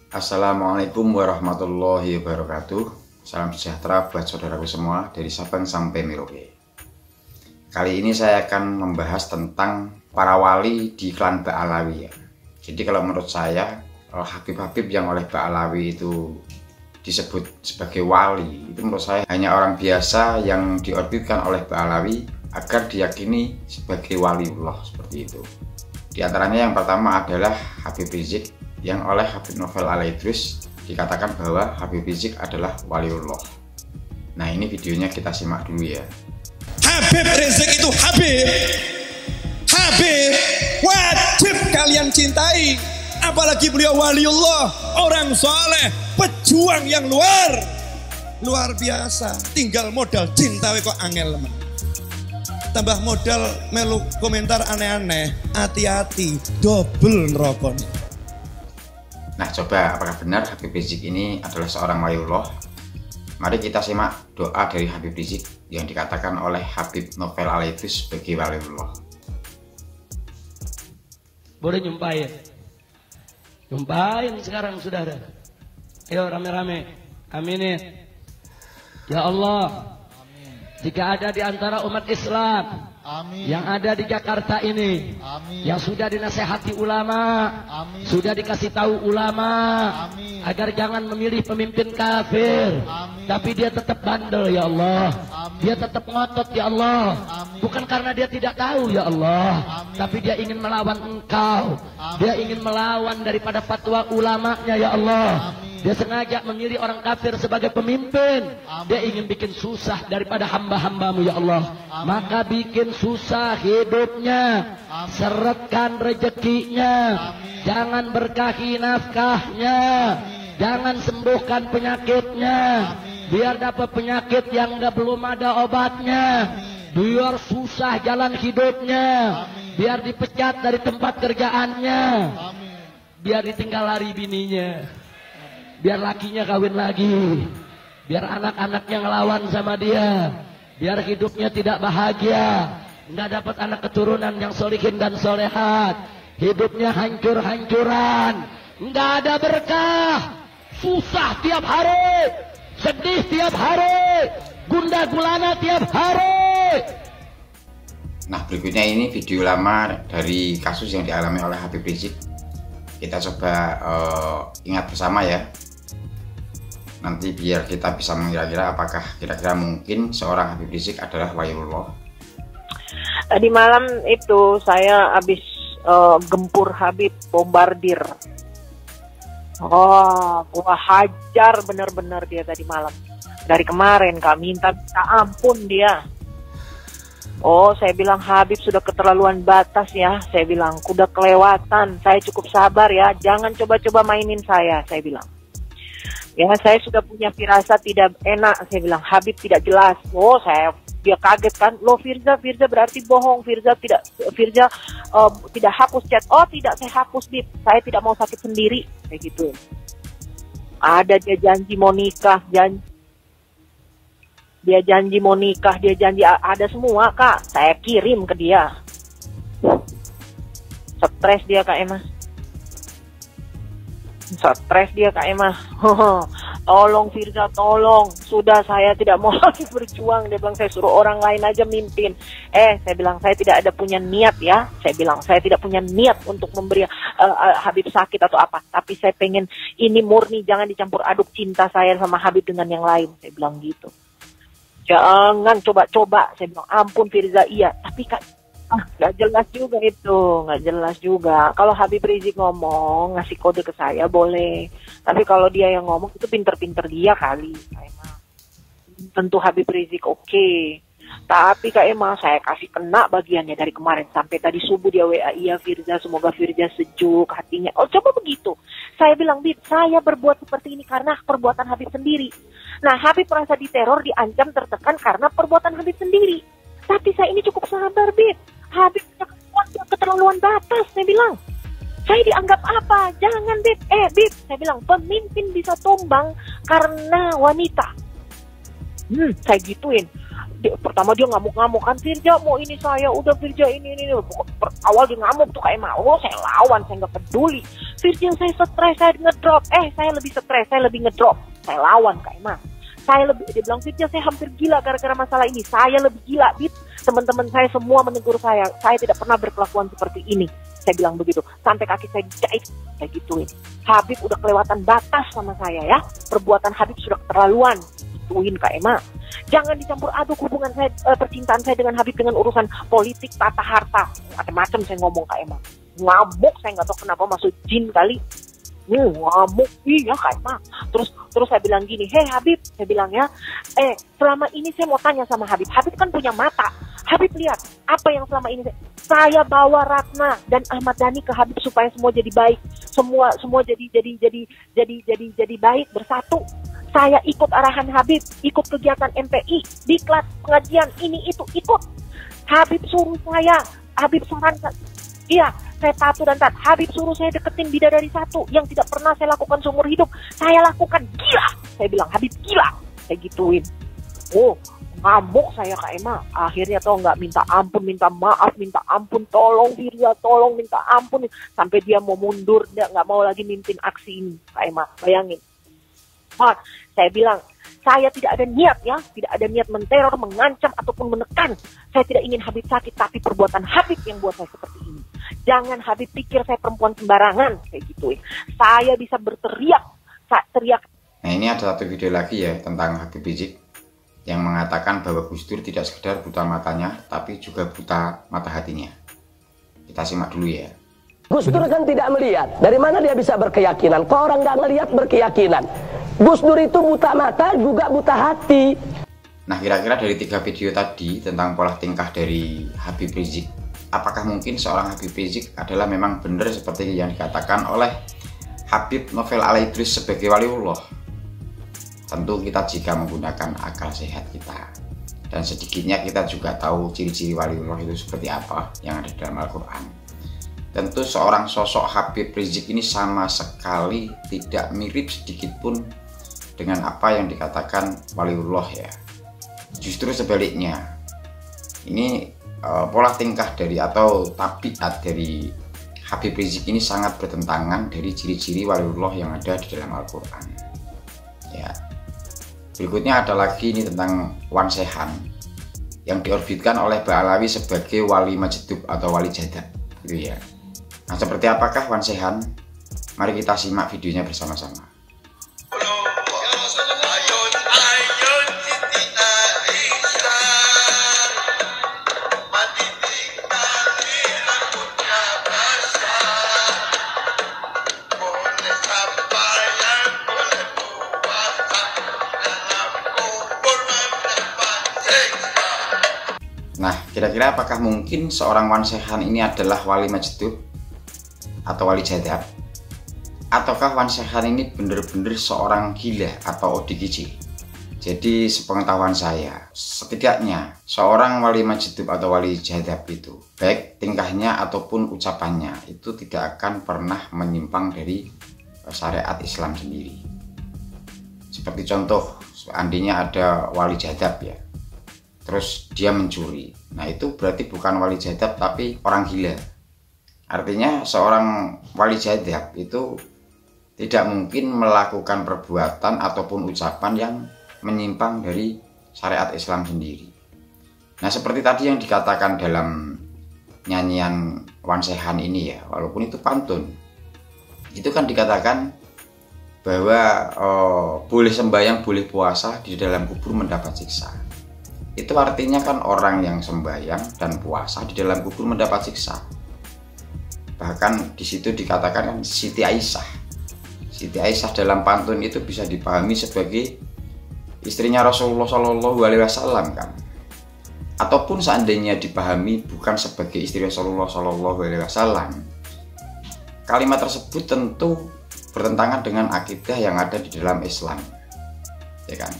Assalamualaikum warahmatullahi wabarakatuh. Salam sejahtera buat saudaraku semua dari Sabang sampai Merauke. Kali ini saya akan membahas tentang para wali di klan Ba'alawi ya. Jadi kalau menurut saya, Habib-habib yang oleh Ba'alawi itu disebut sebagai wali, itu menurut saya hanya orang biasa yang diorbitkan oleh Ba'alawi agar diyakini sebagai waliullah, seperti itu. Di antaranya yang pertama adalah Habib Rizik, yang oleh Habib Novel Al-Idrus dikatakan bahwa Habib Rizik adalah waliullah. Nah, ini videonya kita simak dulu ya. Habib Rizik itu Habib wajib kalian cintai, apalagi beliau waliullah, orang soleh, pejuang yang luar biasa. Tinggal modal cinta kok angel teman. Tambah modal melu komentar aneh-aneh, hati-hati, double nerokon. Nah, coba apakah benar Habib Rizik ini adalah seorang waliullah? Mari kita simak doa dari Habib Rizik yang dikatakan oleh Habib Novel Al-Idrus sebagai waliullah. Boleh nyumpain? Nyumpain sekarang saudara. Ayo rame-rame, aminin. Ya Allah, jika ada di antara umat Islam yang ada di Jakarta ini, yang sudah dinasehati ulama, sudah dikasih tahu ulama, agar jangan memilih pemimpin kafir, tapi dia tetap bandel ya Allah, dia tetap ngotot ya Allah, bukan karena dia tidak tahu ya Allah, tapi dia ingin melawan engkau, dia ingin melawan daripada fatwa ulamanya ya Allah. Dia sengaja memilih orang kafir sebagai pemimpin. Dia ingin bikin susah daripada hamba-hambamu ya Allah. Maka bikin susah hidupnya, seretkan rezekinya, jangan berkahi nafkahnya, jangan sembuhkan penyakitnya, biar dapat penyakit yang belum ada obatnya, biar susah jalan hidupnya, biar dipecat dari tempat kerjaannya, biar ditinggal lari bininya, biar lakinya kawin lagi, biar anak-anaknya ngelawan sama dia, biar hidupnya tidak bahagia, nggak dapat anak keturunan yang solihin dan solehat, hidupnya hancur-hancuran, nggak ada berkah, susah tiap hari, sedih tiap hari, gundah gulana tiap hari. Nah, berikutnya ini video lama dari kasus yang dialami oleh Habib Rizik. Kita coba ingat bersama ya. Nanti biar kita bisa mengira-kira apakah kira-kira mungkin seorang Habib Rizik adalah waliullah. Tadi malam itu saya habis gempur Habib, bombardir. Oh, gua hajar bener-bener dia tadi malam. Dari kemarin Kak, minta ampun dia. Oh, saya bilang Habib sudah keterlaluan batas ya. Saya bilang udah kelewatan. Saya cukup sabar ya. Jangan coba-coba mainin saya bilang. Ya, saya sudah punya firasat tidak enak. Saya bilang Habib tidak jelas. Oh, dia kaget kan. Loh, Firza berarti bohong. Firza tidak hapus chat. Oh, tidak, saya hapus, Bib. Saya tidak mau sakit sendiri. Kayak gitu. Ada dia janji mau nikah, dia janji mau nikah, dia janji ada semua Kak. Saya kirim ke dia. Stres dia Kak Emma. Stres dia Kak Emma. Tolong Firza, tolong. Sudah, saya tidak mau lagi berjuang. Dia bilang saya suruh orang lain aja mimpin. Saya bilang saya tidak ada punya niat ya. Saya bilang saya tidak punya niat untuk memberi Habib sakit atau apa. Tapi saya pengen ini murni, jangan dicampur aduk cinta saya sama Habib dengan yang lain. Saya bilang gitu. Jangan coba-coba. Saya bilang ampun Firza, iya. Tapi Kak, nggak jelas juga itu, nggak jelas juga. Kalau Habib Rizik ngomong, ngasih kode ke saya boleh. Tapi kalau dia yang ngomong itu pinter-pinter dia kali. Kak Emma. Tentu Habib Rizik oke. Tapi Kak Emma, saya kasih kena bagiannya dari kemarin. Sampai tadi subuh dia WA, iya Firza, semoga Firza sejuk hatinya. Oh, coba begitu. Saya bilang, Bib, saya berbuat seperti ini karena perbuatan Habib sendiri. Nah, Habib merasa diteror, diancam, tertekan karena perbuatan Habib sendiri. Tapi saya ini cukup sabar, Bib. Habib keterlaluan batas, saya bilang. Saya dianggap apa? Jangan, Bib. Bib, saya bilang, pemimpin bisa tumbang karena wanita. Saya gituin. Pertama dia ngamuk-ngamuk kan, Firja mau ini saya, udah Firja ini. Awal dia ngamuk tuh kayak mau, saya lawan, saya nggak peduli. Virgil saya stres, saya ngedrop. Saya lebih stres, saya lebih ngedrop. Saya lawan Kak Emma. Dia bilang, Virgil saya hampir gila gara-gara masalah ini. Saya lebih gila, Bit. Teman-teman saya semua menegur saya tidak pernah berkelakuan seperti ini. Saya bilang begitu, sampai kaki saya dijahit, saya gituin. Habib udah kelewatan batas sama saya ya. Perbuatan Habib sudah keterlaluan. Gituin Kak Emma. Jangan dicampur aduk hubungan saya, percintaan saya dengan Habib dengan urusan politik, tata harta. Macam-macam saya ngomong Kak Emma. Ngamuk, saya nggak tahu kenapa masuk jin kali. Ngamuk, iya Kak Emma. Terus saya bilang gini, hei Habib, saya bilang ya, selama ini saya mau tanya sama Habib. Habib kan punya mata. Habib lihat apa yang selama ini saya bawa Ratna dan Ahmad Dhani ke Habib supaya semua jadi baik, semua jadi baik, bersatu. Saya ikut arahan Habib, ikut kegiatan MPI, diklat, pengajian, ini itu ikut. Habib suruh saya, Habib sarankan, iya saya patuh dan taat. Habib suruh saya deketin bidadari satu yang tidak pernah saya lakukan seumur hidup. Saya lakukan, gila. Saya bilang Habib gila, saya gituin. Ngamuk saya Kak Emma. Akhirnya nggak minta ampun, minta maaf, minta ampun, tolong Virya, tolong minta ampun. Sampai dia mau mundur, dia nggak mau lagi mimpin aksi ini Kak Emma. Bayangin. Saya bilang, saya tidak ada niat ya, tidak ada niat menteror, mengancam ataupun menekan. Saya tidak ingin Habib sakit, tapi perbuatan Habib yang buat saya seperti ini. Jangan Habib pikir saya perempuan sembarangan, kayak gitu. Saya bisa teriak. Nah ini ada satu video lagi ya tentang Habib Rizik yang mengatakan bahwa Gus Dur tidak sekedar buta matanya, tapi juga buta mata hatinya. Kita simak dulu ya. Gus Dur kan tidak melihat. Dari mana dia bisa berkeyakinan? Kok orang nggak ngelihat berkeyakinan? Gus Dur itu buta mata juga buta hati. Nah kira-kira dari 3 video tadi tentang pola tingkah dari Habib Rizik, apakah mungkin seorang Habib Rizik adalah memang benar seperti yang dikatakan oleh Habib Novel Al-Idris sebagai waliullah? Tentu kita jika menggunakan akal sehat kita, dan sedikitnya kita juga tahu ciri-ciri waliullah itu seperti apa yang ada dalam Al-Quran. Tentu seorang sosok Habib Rizik ini sama sekali tidak mirip sedikit pun dengan apa yang dikatakan waliullah ya. Justru sebaliknya, ini pola tingkah dari atau tabiat dari Habib Rizik ini sangat bertentangan dari ciri-ciri waliullah yang ada di dalam Al-Quran ya. Berikutnya ada lagi ini tentang Wan Sehan yang diorbitkan oleh Mbak Alawi sebagai wali Majdub atau wali jadab gitu ya. Nah seperti apakah Wan Sehan? Mari kita simak videonya bersama-sama. Nah, kira-kira apakah mungkin seorang Wan Sehan ini adalah wali Majdub atau wali jadab? Ataukah Wan Sehan ini benar-benar seorang gila atau ODGJ? Jadi sepengetahuan saya, setidaknya seorang wali Majdub atau wali jadab itu, baik tingkahnya ataupun ucapannya, itu tidak akan pernah menyimpang dari syariat Islam sendiri. Seperti contoh, seandainya ada wali jadab ya, terus dia mencuri, nah itu berarti bukan wali jadab tapi orang gila. Artinya seorang wali jadab itu tidak mungkin melakukan perbuatan ataupun ucapan yang menyimpang dari syariat Islam sendiri. Nah seperti tadi yang dikatakan dalam nyanyian Wan Sehan ini ya, walaupun itu pantun, itu kan dikatakan bahwa boleh sembahyang, boleh puasa, di dalam kubur mendapat siksa. Itu artinya kan orang yang sembahyang dan puasa di dalam kubur mendapat siksa. Bahkan di situ dikatakan kan Siti Aisyah. Siti Aisyah dalam pantun itu bisa dipahami sebagai istrinya Rasulullah Shallallahu Alaihi Wasallam kan. Ataupun seandainya dipahami bukan sebagai istri Rasulullah Shallallahu Alaihi Wasallam, kalimat tersebut tentu bertentangan dengan akidah yang ada di dalam Islam, ya kan?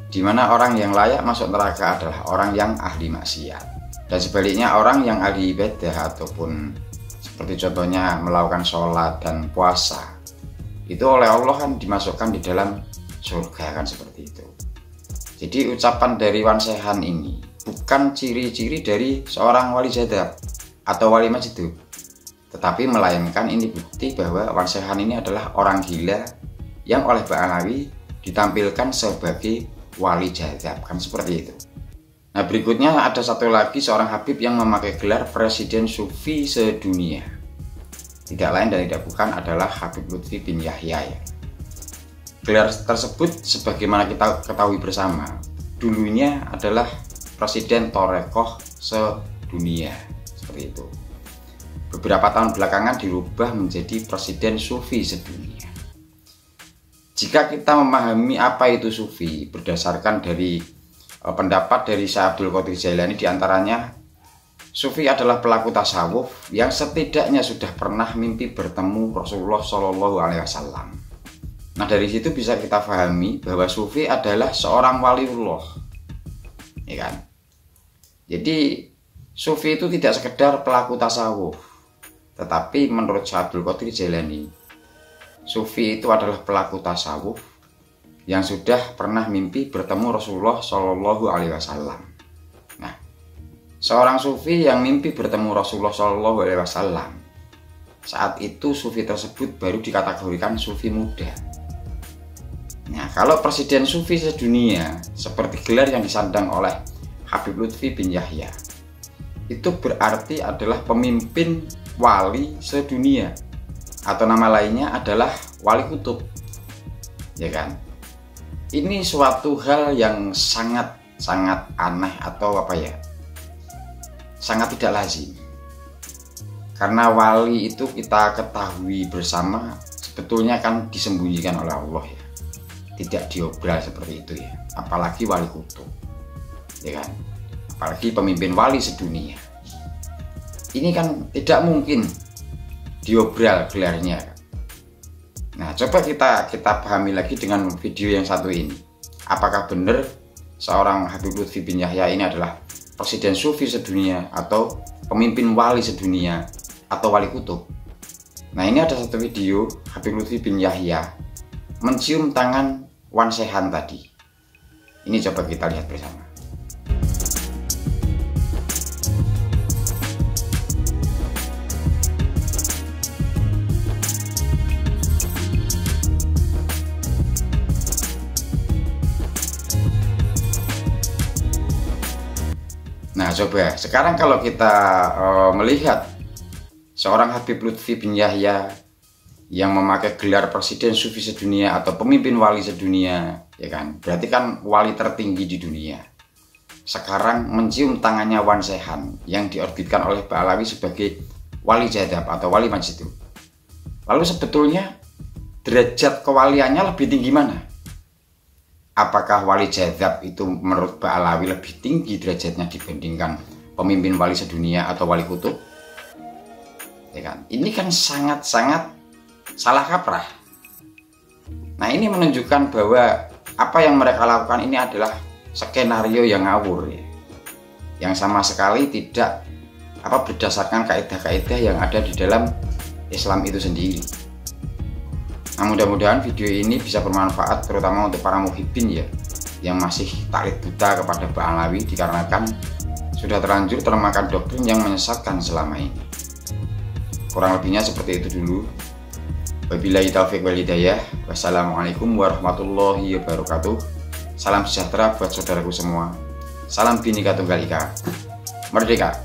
Dimana orang yang layak masuk neraka adalah orang yang ahli maksiat, dan sebaliknya orang yang ahli ibadah ataupun seperti contohnya melakukan sholat dan puasa itu oleh Allah kan dimasukkan di dalam surga kan, seperti itu. Jadi ucapan dari Wan Sehan ini bukan ciri-ciri dari seorang wali jadab atau wali Majdub, Tetapi melainkan ini bukti bahwa Wan Sehan ini adalah orang gila yang oleh Mbak Alawi ditampilkan sebagai wali jadzab, kan seperti itu. Nah, berikutnya ada satu lagi seorang Habib yang memakai gelar Presiden Sufi sedunia. Tidak lain dan tidak bukan adalah Habib Lutfi bin Yahya ya. Gelar tersebut sebagaimana kita ketahui bersama, dulunya adalah Presiden Torekoh sedunia, seperti itu. Beberapa tahun belakangan dirubah menjadi Presiden Sufi sedunia. Jika kita memahami apa itu Sufi berdasarkan dari pendapat dari Syekh Abdul Qadir Jailani, diantaranya Sufi adalah pelaku tasawuf yang setidaknya sudah pernah mimpi bertemu Rasulullah Shallallahu Alaihi Wasallam. Nah, dari situ bisa kita pahami bahwa Sufi adalah seorang waliullah, ya kan? Jadi Sufi itu tidak sekedar pelaku tasawuf, tetapi menurut Syekh Abdul Qadir Jailani, Sufi itu adalah pelaku tasawuf yang sudah pernah mimpi bertemu Rasulullah Shallallahu Alaihi Wasallam. Nah, seorang Sufi yang mimpi bertemu Rasulullah Shallallahu Alaihi Wasallam, saat itu Sufi tersebut baru dikategorikan Sufi muda. Nah, kalau Presiden Sufi sedunia seperti gelar yang disandang oleh Habib Lutfi bin Yahya, itu berarti adalah pemimpin wali sedunia, atau nama lainnya adalah wali kutub, ya kan? Ini suatu hal yang sangat aneh atau apa ya, sangat tidak lazim. Karena wali itu kita ketahui bersama sebetulnya kan disembunyikan oleh Allah ya, tidak diobral seperti itu ya, apalagi wali kutub, ya kan, apalagi pemimpin wali sedunia. Ini kan tidak mungkin diobral gelarnya. Nah, coba kita pahami lagi dengan video yang satu ini. Apakah benar seorang Habib Lutfi bin Yahya ini adalah Presiden Sufi sedunia atau pemimpin wali sedunia atau wali kutub? Nah, ini ada satu video Habib Lutfi bin Yahya mencium tangan Wan Sehan tadi. Ini coba kita lihat bersama. Nah, coba sekarang kalau kita melihat seorang Habib Lutfi bin Yahya yang memakai gelar Presiden Sufi sedunia atau pemimpin wali sedunia, ya kan, berarti kan wali tertinggi di dunia. Sekarang mencium tangannya Wan Sehan yang diorbitkan oleh Mbak Alawi sebagai wali jadzab atau wali majdu. Lalu sebetulnya derajat kewaliannya lebih tinggi mana? Apakah wali jadzab itu menurut Mbak Alawi lebih tinggi derajatnya dibandingkan pemimpin wali sedunia atau wali kutub? Ya kan? Ini kan sangat-sangat salah kaprah. Nah, ini menunjukkan bahwa apa yang mereka lakukan ini adalah skenario yang ngawur ya, yang sama sekali tidak berdasarkan kaidah-kaidah yang ada di dalam Islam itu sendiri. Nah, mudah-mudahan video ini bisa bermanfaat terutama untuk para muhibbin ya, yang masih taklid buta kepada Mbak Alawi dikarenakan sudah terlanjur termakan doktrin yang menyesatkan selama ini. Kurang lebihnya seperti itu dulu. Wabillahi taufiq wal hidayah. Wassalamualaikum warahmatullahi wabarakatuh. Salam sejahtera buat saudaraku semua. Salam Bhinneka Tunggal Ika. Merdeka.